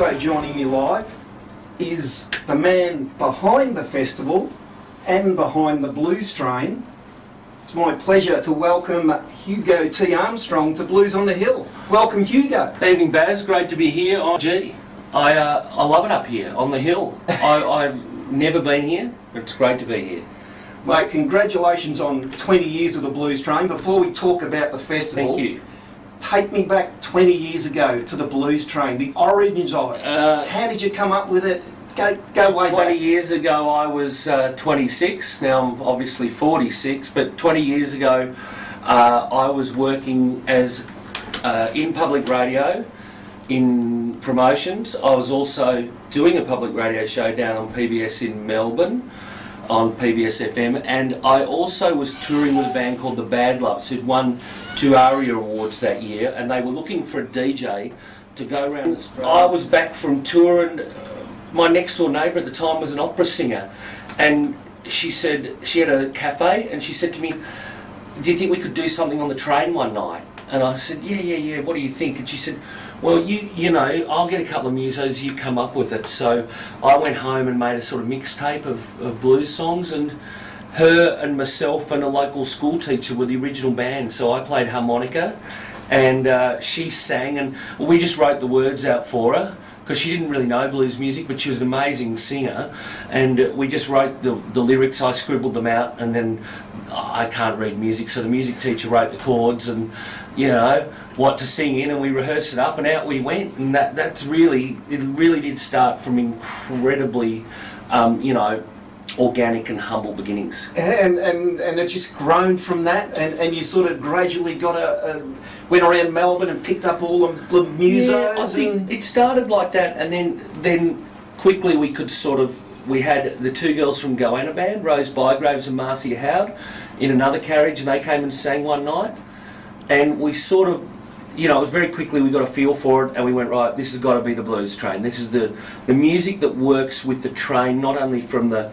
also joining me live is the man behind the festival and behind the Blues Train. It's my pleasure to welcome Hugo T Armstrong to Blues on the Hill. Welcome, Hugo. Evening, Baz. Great to be here. I love it up here on the hill. I've never been here, but it's great to be here. Mate, congratulations on 20 years of the Blues Train. Before we talk about the festival, Thank you. Take me back 20 years ago to the Blues Train, the origins of it. How did you come up with it? Go way 20 back. years ago I was 26, now I'm obviously 46, but 20 years ago I was working as in public radio, in promotions. I was also doing a public radio show down on PBS in Melbourne, on PBS FM, and I also was touring with a band called the Bad Loves, who'd won 2 ARIA awards that year, and they were looking for a DJ to go around Australia. I was back from tour, and my next door neighbour at the time was an opera singer, and she said, she had a cafe, and she said to me, "Do you think we could do something on the train one night?" And I said, yeah, what do you think? And she said, "Well, you know, I'll get a couple of musos, you come up with it." So I went home and made a sort of mixtape of blues songs, and her and myself and a local school teacher were the original band. So I played harmonica, and she sang, and we just wrote the words out for her, because she didn't really know blues music, but she was an amazing singer, and we just wrote the lyrics. I scribbled them out, and then I can't read music, so the music teacher wrote the chords and, you know, what to sing in, and we rehearsed it up, and out we went. And it really did start from incredibly, you know, organic and humble beginnings. And it just grown from that, and you sort of gradually went around Melbourne and picked up all the musos. Yeah, I think it started like that, and then quickly we had the 2 girls from Goanna Band, Rose Bygraves and Marcia Howard, in another carriage, and they came and sang one night, and we sort of, you know, it was very quickly we got a feel for it, and we went, right, this has got to be the Blues Train. This is the music that works with the train, not only from the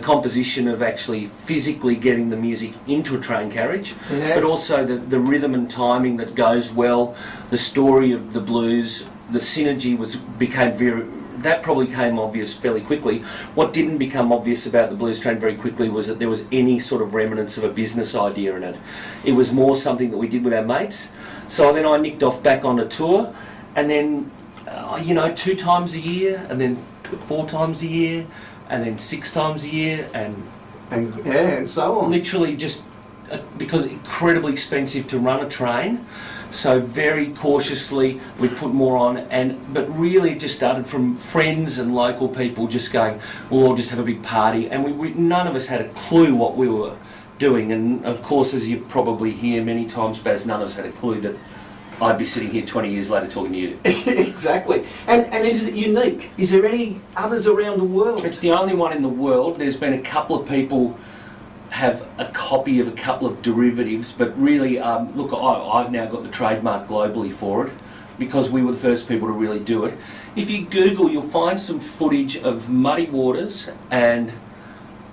composition of actually physically getting the music into a train carriage, but also the rhythm and timing that goes well, the story of the blues, the synergy that probably came obvious fairly quickly. What didn't become obvious about the Blues Train very quickly was that there was any sort of remnants of a business idea in it. It was more something that we did with our mates. So then I nicked off back on a tour, and then, you know, 2 times a year, and then 4 times a year, and then 6 times a year, and so on. Literally just because it's incredibly expensive to run a train, so very cautiously we put more on, but really it just started from friends and local people just going, we'll all just have a big party, and we none of us had a clue what we were doing. And of course, as you probably hear many times, Baz, none of us had a clue that I'd be sitting here 20 years later talking to you. Exactly. And is it unique? Is there any others around the world? It's the only one in the world. There's been a couple of people have a copy of a couple of derivatives, but really, look, I've now got the trademark globally for it, because we were the first people to really do it. If you Google, you'll find some footage of Muddy Waters and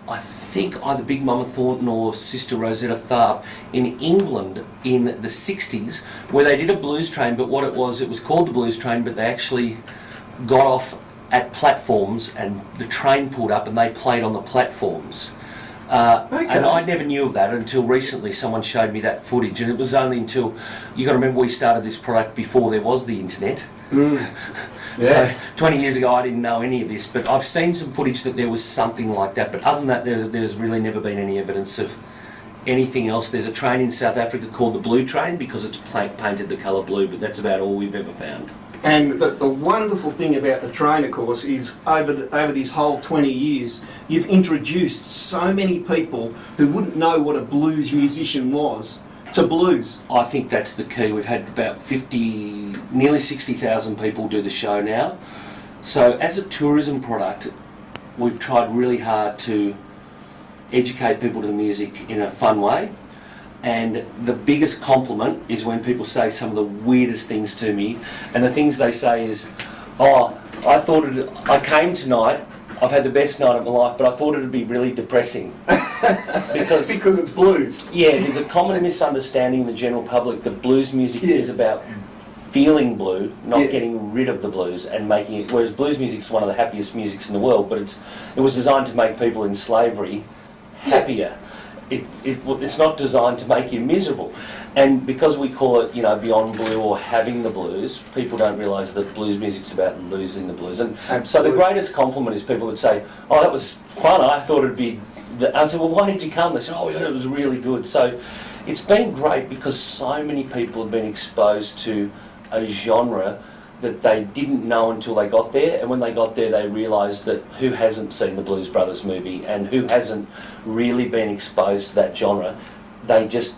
I think either Big Mama Thornton or Sister Rosetta Tharpe in England in the 60s, where they did a blues train, but what it was called the Blues Train, but they actually got off at platforms and the train pulled up and they played on the platforms. And I never knew of that until recently. Someone showed me that footage, and it was only until, you got to remember, we started this product before there was the internet. So 20 years ago I didn't know any of this, but I've seen some footage that there was something like that, but other than that there's really never been any evidence of anything else. There's a train in South Africa called the Blue Train because it's painted the colour blue, but that's about all we've ever found. And the wonderful thing about the train, of course, is over this whole 20 years, you've introduced so many people who wouldn't know what a blues musician was to blues. I think that's the key. We've had about nearly 60,000 people do the show now. So as a tourism product, we've tried really hard to educate people to the music in a fun way. And the biggest compliment is when people say some of the weirdest things to me. And the things they say is, "Oh, I came tonight, I've had the best night of my life, but I thought it'd be really depressing." because it's blues. Yeah, there's a common misunderstanding in the general public that blues music is about feeling blue, not Yeah. getting rid of the blues and making it. Whereas blues music's one of the happiest musics in the world, but it was designed to make people in slavery happier. It's not designed to make you miserable. And because we call it, beyond blue or having the blues, people don't realise that blues music's about losing the blues. And so the greatest compliment is people that say, "Oh, that was fun. I thought it'd be." I said, "Well, why did you come?" They said, "Oh, yeah, it was really good." So it's been great because so many people have been exposed to a genre that they didn't know until they got there, and when they got there they realised that who hasn't seen the Blues Brothers movie and who hasn't really been exposed to that genre, they just,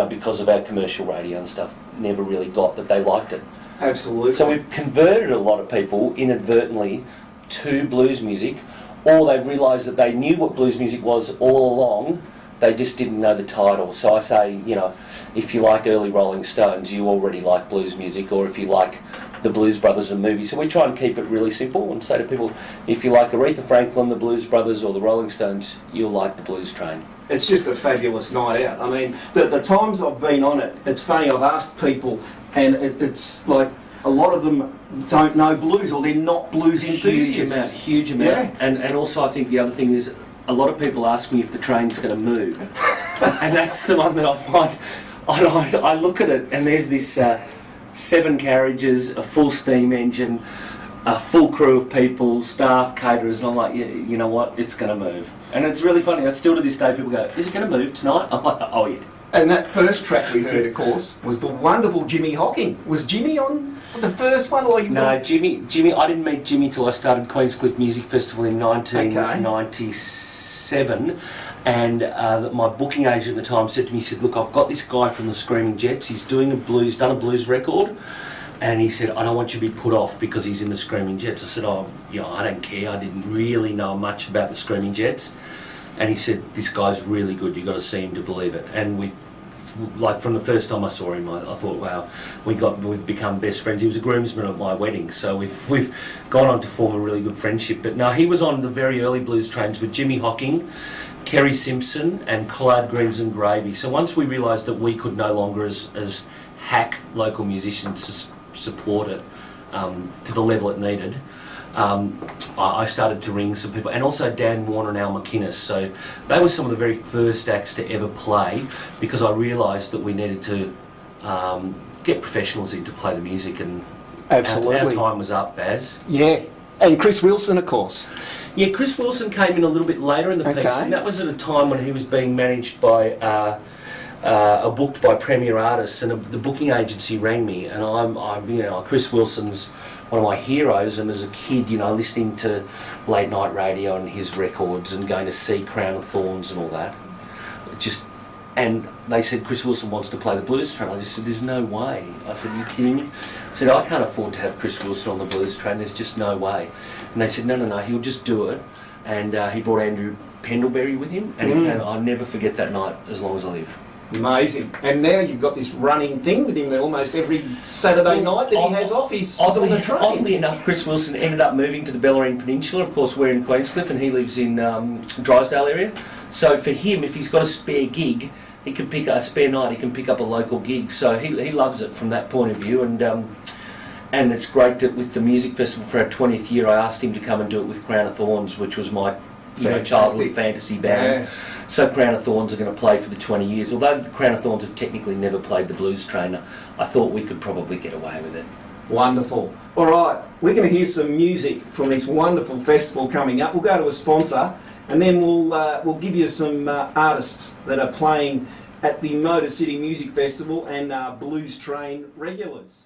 because of our commercial radio and stuff, never really got that they liked it. Absolutely. So we've converted a lot of people inadvertently to blues music, or they've realised that they knew what blues music was all along, they just didn't know the title. So I say, if you like early Rolling Stones, you already like blues music, or if you like the Blues Brothers and movie. So we try and keep it really simple and say to people, if you like Aretha Franklin, the Blues Brothers or the Rolling Stones, you'll like the Blues Train. It's just a fabulous night out. I mean, the times I've been on it, it's funny, I've asked people and it's like a lot of them don't know blues or they're not blues enthusiasts. Huge amount. Yeah. And also I think the other thing is a lot of people ask me if the train's going to move. And that's the one that I find, I look at it and there's this 7 carriages, a full steam engine, a full crew of people, staff, caterers, and I'm like, yeah, you know what, it's going to move. And it's really funny, that's still to this day people go, is it going to move tonight? I'm like, oh yeah. And that first track we heard, of course, was the wonderful Jimmy Hocking. Was Jimmy on the first one? Or he was No, on... Jimmy, I didn't meet Jimmy till I started Queenscliff Music Festival in 1997. And my booking agent at the time said to me, he said, look, I've got this guy from the Screaming Jets, he's done a blues record. And he said, I don't want you to be put off because he's in the Screaming Jets. I said, I don't care. I didn't really know much about the Screaming Jets. And he said, this guy's really good. You've got to see him to believe it. And from the first time I saw him, I thought, wow, we've become best friends. He was a groomsman at my wedding, so we've gone on to form a really good friendship. But no, he was on the very early blues trains with Jimmy Hocking, Kerry Simpson, and Collard Greens and Gravy. So once we realised that we could no longer, as hack local musicians, support it to the level it needed, I started to ring some people, and also Dan Warner and Al McInnes. So they were some of the very first acts to ever play, because I realised that we needed to get professionals in to play the music, and Absolutely. our time was up, Baz. Yeah. And Chris Wilson, of course. Yeah, Chris Wilson came in a little bit later in the piece, and that was at a time when he was being managed by booked by Premier Artists, and the booking agency rang me, and I'm Chris Wilson's one of my heroes, and as a kid, listening to late night radio and his records and going to see Crown of Thorns and all that. And they said, Chris Wilson wants to play the Blues Train. I just said, there's no way. I said, are you kidding me? I said, I can't afford to have Chris Wilson on the Blues Train, there's just no way. And they said, no, he'll just do it. And he brought Andrew Pendlebury with him, and I'll never forget that night as long as I live. Amazing. And now you've got this running thing with him that almost every Saturday night that he has off, he's on the train. Oddly enough, Chris Wilson ended up moving to the Bellarine Peninsula. Of course, we're in Queenscliff and he lives in Drysdale area. So for him, if he's got a spare gig, he can pick a spare night, he can pick up a local gig. So he loves it from that point of view. And it's great that with the music festival for our 20th year, I asked him to come and do it with Crown of Thorns, which was my childhood fantasy band. Yeah. So Crown of Thorns are going to play for the 20 years. Although the Crown of Thorns have technically never played the Blues Train, I thought we could probably get away with it. Wonderful. All right, we're going to hear some music from this wonderful festival coming up. We'll go to a sponsor, and then we'll give you some artists that are playing at the Motor City Music Festival and Blues Train regulars.